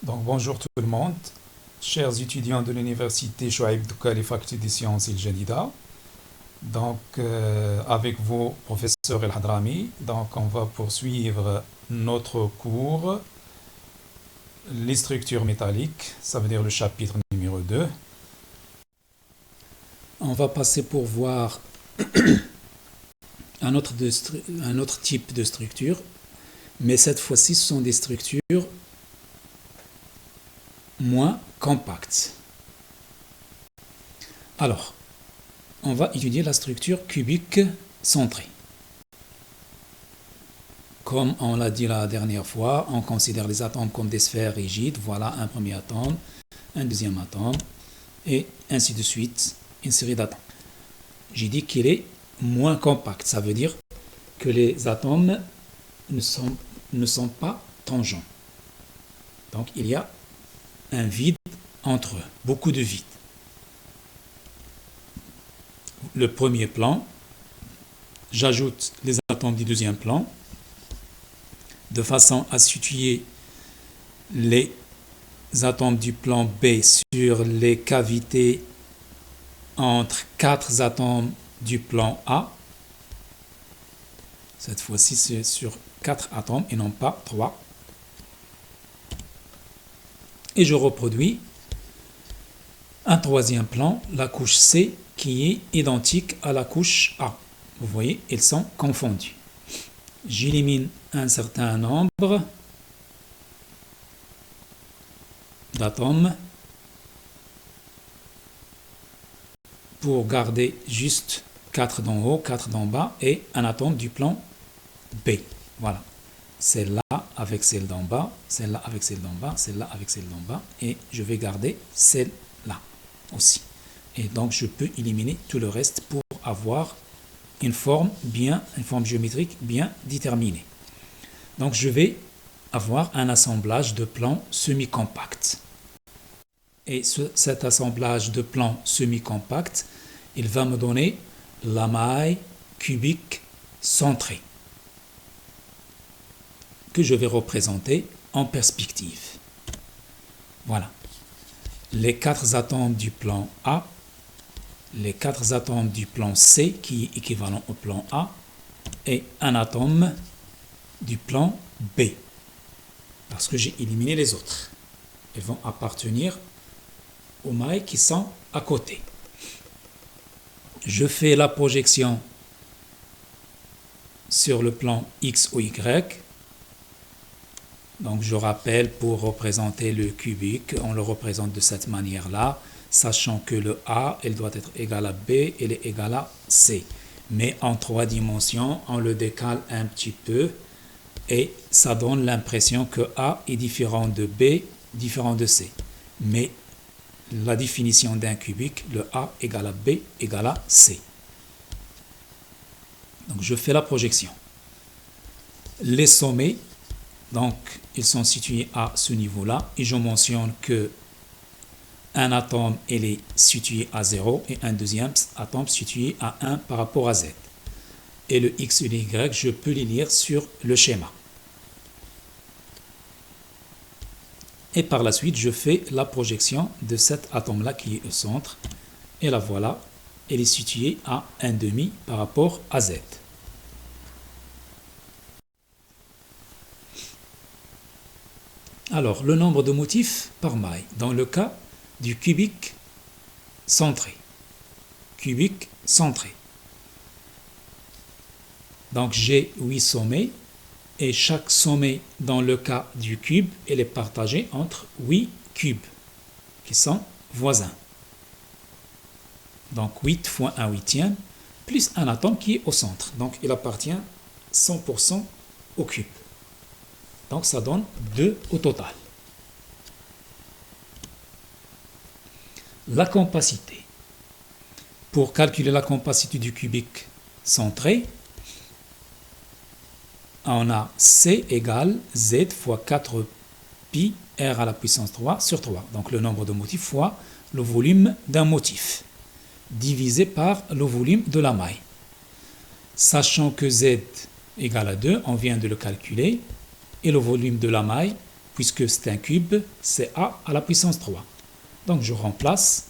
Donc bonjour tout le monde, chers étudiants de l'université Chouaib Doukkali, faculté des sciences El Jadida. Avec vous, professeur El Hadrami, on va poursuivre notre cours, les structures métalliques, ça veut dire le chapitre numéro 2. On va passer pour voir un autre type de structure, mais cette fois-ci, ce sont des structures moins compactes. Alors, on va étudier la structure cubique centrée. Comme on l'a dit la dernière fois, on considère les atomes comme des sphères rigides. Voilà un premier atome, un deuxième atome, et ainsi de suite, une série d'atomes. J'ai dit qu'il est moins compact. Ça veut dire que les atomes ne sont pas tangents. Donc, il y a un vide entre eux, beaucoup de vide. Le premier plan, j'ajoute les atomes du deuxième plan de façon à situer les atomes du plan B sur les cavités entre 4 atomes du plan A. Cette fois-ci, c'est sur 4 atomes et non pas 3. Et je reproduis un troisième plan, la couche C, qui est identique à la couche A. Vous voyez, ils sont confondus. J'élimine un certain nombre d'atomes pour garder juste 4 d'en haut, 4 d'en bas et un atome du plan B. Voilà. Celle-là avec celle d'en bas, celle-là avec celle d'en bas, celle-là avec celle d'en bas, et je vais garder celle-là aussi. Et donc je peux éliminer tout le reste pour avoir une forme géométrique bien déterminée. Donc je vais avoir un assemblage de plans semi-compacts. Et cet assemblage de plans semi-compacts, il va me donner la maille cubique centrée, que je vais représenter en perspective. Voilà. Les 4 atomes du plan A, les 4 atomes du plan C, qui est équivalent au plan A, et un atome du plan B, parce que j'ai éliminé les autres. Ils vont appartenir aux mailles qui sont à côté. Je fais la projection sur le plan X ou Y. Donc je rappelle, pour représenter le cubique, on le représente de cette manière-là, sachant que le A, il doit être égal à B, il est égal à C. Mais en 3 dimensions, on le décale un petit peu et ça donne l'impression que A est différent de B, différent de C. Mais la définition d'un cubique, le A égale à B égale à C. Donc je fais la projection. Les sommets, donc, ils sont situés à ce niveau-là et je mentionne que un atome il est situé à 0 et un deuxième atome situé à 1 par rapport à Z. Et le X et le Y, je peux les lire sur le schéma. Et par la suite, je fais la projection de cet atome-là qui est au centre. Et la voilà, elle est située à 1,5 par rapport à Z. Alors, le nombre de motifs par maille, dans le cas du cubique centré. Cubique centré. Donc, j'ai 8 sommets, et chaque sommet, dans le cas du cube, il est partagé entre 8 cubes, qui sont voisins. Donc, 8 fois 1 huitième, plus un atome qui est au centre. Donc, il appartient 100% au cube. Donc, ça donne 2 au total. La compacité. Pour calculer la compacité du cubique centré, on a C égale Z fois 4 pi R à la puissance 3 sur 3. Donc, le nombre de motifs fois le volume d'un motif, divisé par le volume de la maille. Sachant que Z égale à 2, on vient de le calculer, et le volume de la maille puisque c'est un cube, c'est a à la puissance 3. Donc je remplace.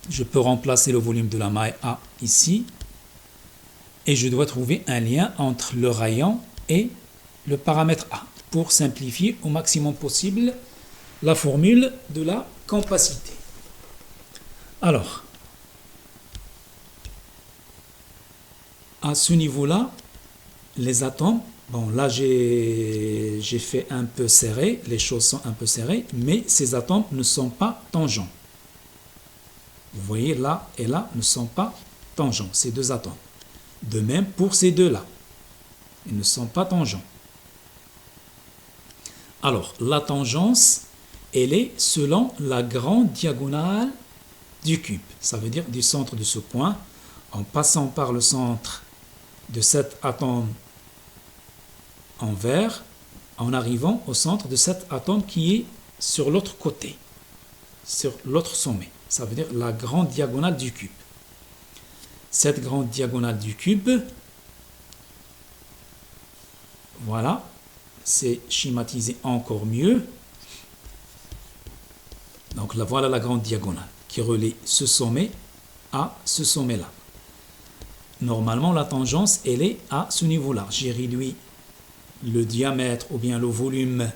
Je peux remplacer le volume de la maille A ici. Et je dois trouver un lien entre le rayon et le paramètre A pour simplifier au maximum possible la formule de la compacité. Alors, à ce niveau-là, les atomes, bon là j'ai fait un peu serré, les choses sont un peu serrées, mais ces atomes ne sont pas tangents. Vous voyez là et là ne sont pas tangents, ces deux atomes. De même pour ces deux-là, ils ne sont pas tangents. Alors, la tangence, elle est selon la grande diagonale du cube. Ça veut dire du centre de ce point, en passant par le centre de cet atome en vert, en arrivant au centre de cet atome qui est sur l'autre côté, sur l'autre sommet. Ça veut dire la grande diagonale du cube. Cette grande diagonale du cube, voilà, c'est schématisé encore mieux. Donc là, voilà la grande diagonale qui relie ce sommet à ce sommet-là. Normalement, la tangence, elle est à ce niveau-là. J'ai réduit le diamètre ou bien le volume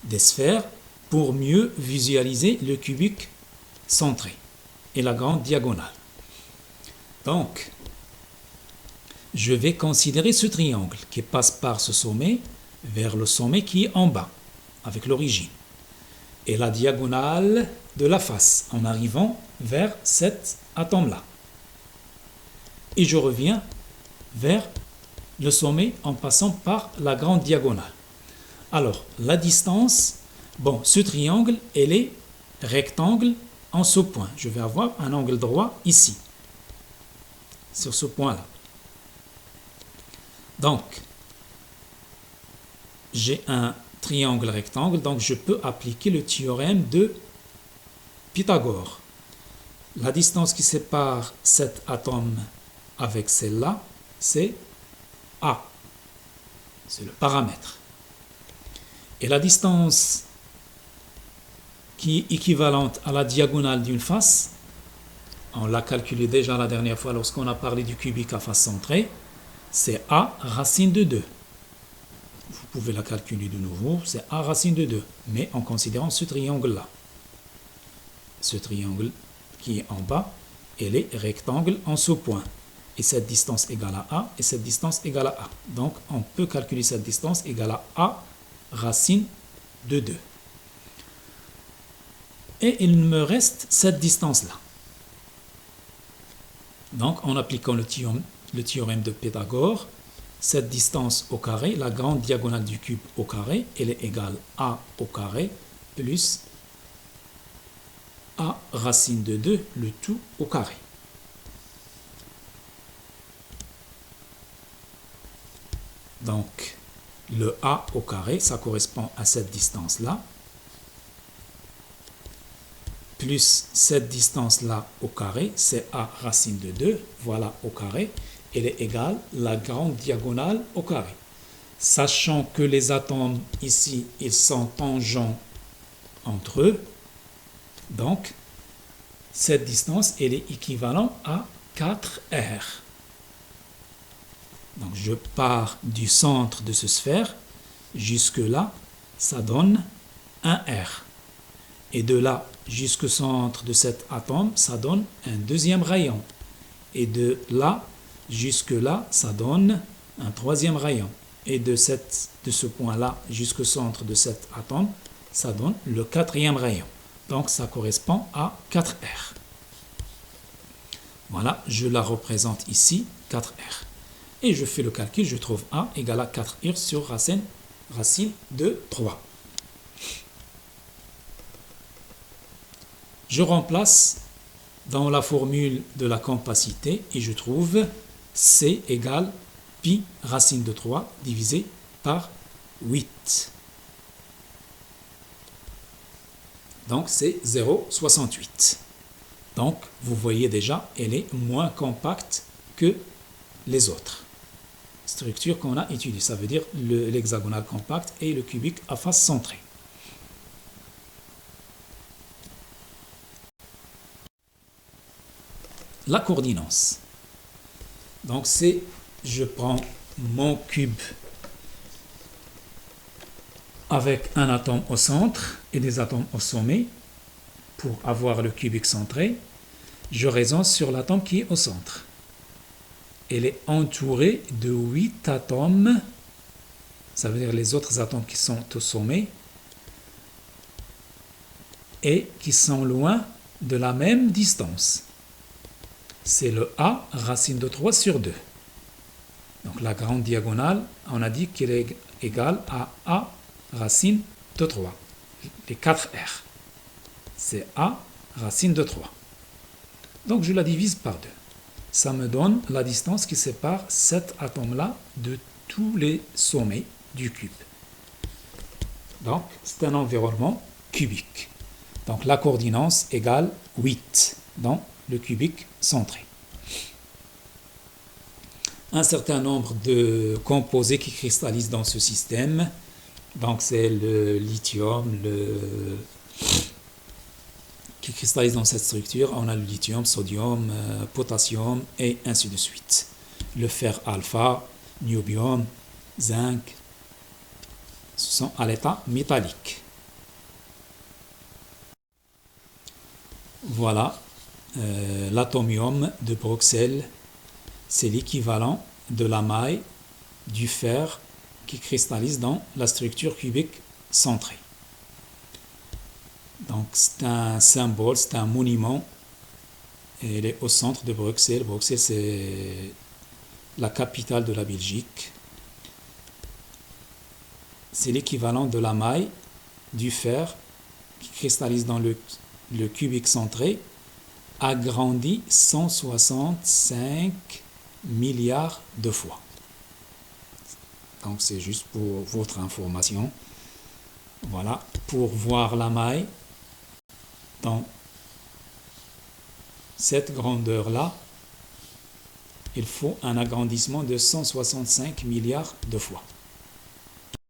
des sphères pour mieux visualiser le cubique centré et la grande diagonale. Donc, je vais considérer ce triangle qui passe par ce sommet vers le sommet qui est en bas, avec l'origine. Et la diagonale de la face, en arrivant vers cet atome-là. Et je reviens vers le sommet en passant par la grande diagonale. Alors, la distance, bon, ce triangle, elle est rectangle en ce point. Je vais avoir un angle droit ici, sur ce point-là. Donc, j'ai un triangle rectangle, donc je peux appliquer le théorème de Pythagore. La distance qui sépare cet atome avec celle-là, c'est A. C'est le paramètre. Et la distance qui est équivalente à la diagonale d'une face, on l'a calculé déjà la dernière fois lorsqu'on a parlé du cubique à face centrée, c'est A racine de 2. Vous pouvez la calculer de nouveau, c'est A racine de 2, mais en considérant ce triangle-là. Ce triangle qui est en bas, elle est rectangle en ce point. Et cette distance égale à A, et cette distance égale à A. Donc, on peut calculer cette distance égale à A racine de 2. Et il me reste cette distance-là. Donc, en appliquant le théorème de Pythagore, cette distance au carré, la grande diagonale du cube au carré, elle est égale à A au carré plus A racine de 2, le tout au carré. Donc, le A au carré, ça correspond à cette distance-là, plus cette distance-là au carré, c'est A racine de 2, voilà au carré, elle est égale à la grande diagonale au carré. Sachant que les atomes ici, ils sont tangents entre eux, donc cette distance, elle est équivalente à 4R. Donc je pars du centre de cette sphère, jusque là, ça donne 1R. Et de là jusqu'au centre de cet atome, ça donne un deuxième rayon. Et de là jusque là, ça donne un troisième rayon. Et de ce point-là jusqu'au centre de cet atome, ça donne le quatrième rayon. Donc ça correspond à 4R. Voilà, je la représente ici, 4R. Et je fais le calcul, je trouve A égale à 4R sur racine de 3. Je remplace dans la formule de la compacité et je trouve C égale pi racine de 3 divisé par 8. Donc c'est 0,68. Donc vous voyez déjà, elle est moins compacte que les autres. structures qu'on a étudiées. Ça veut dire l'hexagonal compact et le cubique à face centrée. La coordinance. Donc c'est, je prends mon cube avec un atome au centre et des atomes au sommet pour avoir le cubique centré. Je raisonne sur l'atome qui est au centre. Elle est entourée de 8 atomes, ça veut dire les autres atomes qui sont au sommet et qui sont loin de la même distance. C'est le A racine de 3 sur 2. Donc la grande diagonale, on a dit qu'elle est égale à A racine de 3. Les 4 R. C'est A racine de 3. Donc je la divise par 2. Ça me donne la distance qui sépare cet atome-là de tous les sommets du cube. Donc c'est un environnement cubique. Donc la coordinance égale 8 dans le cubique centré. Un certain nombre de composés qui cristallisent dans ce système. Donc c'est le lithium, qui cristallise dans cette structure. On a le lithium, sodium, potassium et ainsi de suite. Le fer alpha, niobium, zinc, ce sont à l'état métallique. Voilà, l'atomium de Bruxelles, c'est l'équivalent de la maille du fer qui cristallise dans la structure cubique centrée. Donc c'est un symbole, c'est un monument. Et il est au centre de Bruxelles. Bruxelles, c'est la capitale de la Belgique. C'est l'équivalent de la maille du fer qui cristallise dans le cubique centré, agrandi 165 milliards de fois. Donc c'est juste pour votre information. Voilà, pour voir la maille dans cette grandeur-là, il faut un agrandissement de 165 milliards de fois.